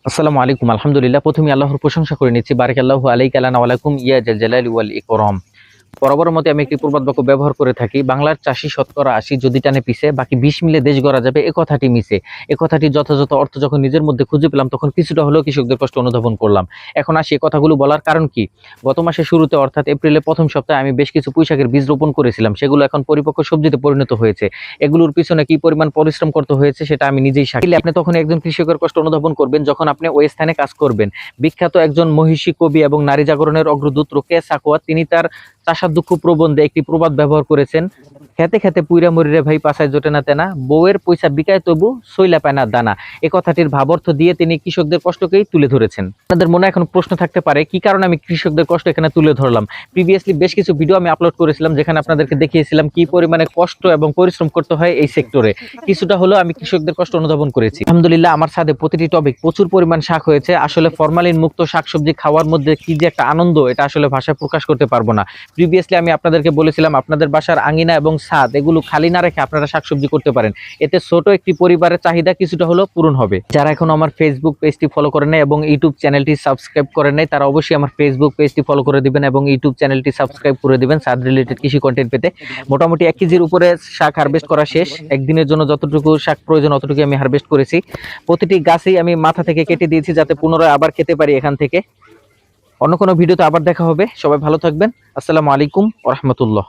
আসসালামু আলাইকুম। আলহামদুলিল্লাহ। প্রথমে আল্লাহর প্রশংসা করে নিচ্ছি। বারাকাল্লাহু আলাইকা লানা ওয়া লাকুম ইয়া জাল জালালি ওয়াল ইকরাম। বরাবরের মতে আমি একটি প্রবাদ বাক্য ব্যবহার করে থাকি। বাংলার চাষী শতকরা ৮০ যদি টানে পিছে, বাকি ২০ মিলে দেশ গড়া যাবে, এ কথাটি মিছে। এ কথাটির যথাযথ অর্থ যখন নিজের মধ্যে খুঁজে পেলাম, তখন কিছুটা হলেও কৃষকদের কষ্ট অনুধাবন করলাম। এখন আসি, এ কথাগুলো বলার কারণ কি? গত মাসের শুরুতে অর্থাৎ এপ্রিলের প্রথম সপ্তাহে আমি বেশ কিছু পুঁইশাকের বীজ রোপণ করেছিলাম। সেগুলো এখন পরিপক্ক সবজিতে পরিণত হয়েছে। এগুলোর পিছনে কি পরিমাণ পরিশ্রম করতে হয়েছে সেটা আমি নিজেই সাক্ষী। আপনি তখন একজন কৃষকের কষ্ট অনুধাবন করবেন যখন আপনি ওই স্থানে কাজ করবেন। বিখ্যাত একজন মহিষী কবি এবং নারী জাগরণের অগ্রদূত রোকেয়া সাকোয়াত, তিনি তার চাষার দুঃখ প্রবন্ধে একটি প্রবাদ ব্যবহার করেছেন। খেতে খেতে পুইরা মরিরে ভাই পাছায় জোটে না তেনা, বউয়ের পয়সা বিকায় তবু সইলা পায় না দানা। এ কথাটির ভাবার্থ দিয়ে তিনি কৃষকদের কষ্টকেই তুলে ধরেছেন। আপনাদের মনে এখন প্রশ্ন থাকতে পারে, কি কারণে আমি কৃষকদের কষ্ট এখানে তুলে ধরলাম। প্রিভিয়াসলি বেশ কিছু ভিডিও আমি আপলোড করেছিলাম, যেখানে আপনাদেরকে দেখিয়েছিলাম কি পরিমাণে কষ্ট এবং পরিশ্রম করতে হয় এই সেক্টরে। কিছুটা হলেও আমি কৃষকদের কষ্ট অনুধাবন করেছি। আলহামদুলিল্লাহ, আমার ছাদে প্রতিটি টবে প্রচুর পরিমাণ শাক হয়েছে। আসলে ফরমালিন মুক্ত শাকসবজি খাওয়ার মধ্যে কি যে একটা আনন্দ, এটা আসলে ভাষায় প্রকাশ করতে পারবো না। প্রিভিয়াসলি আমি আপনাদেরকে বলেছিলাম, আপনাদের বাসার আঙিনা এবং ছাদ এগুলো খালি না রেখে আপনারা শাকসবজি করতে পারেন। এতে ছোট একটি পরিবারের চাহিদা কিছুটা হলেও পূরণ হবে। যারা এখনো আমার ফেসবুক পেজটি ফলো করেন নাই এবং ইউটিউব চ্যানেলটি সাবস্ক্রাইব করেন নাই, তারা অবশ্যই আমার ফেসবুক পেজটি ফলো করে দিবেন এবং ইউটিউব চ্যানেলটি সাবস্ক্রাইব করে দিবেন ছাদ রিলেটেড কৃষি কন্টেন্ট পেতে। মোটামুটি 1 কেজির উপরে শাক হারভেস্ট করা শেষ। একদিনের জন্য যতটুকু শাক প্রয়োজন অতটুকু আমি হারভেস্ট করেছি। প্রতিটি গাছেই আমি মাথা থেকে কেটে দিয়েছি, যাতে পুনরায় আবার খেতে পারি এখান থেকে। অন্য কোনো ভিডিওতে আবার দেখা হবে। সবাই ভালো থাকবেন। আসসালামু আলাইকুম ওয়া রাহমাতুল্লাহ।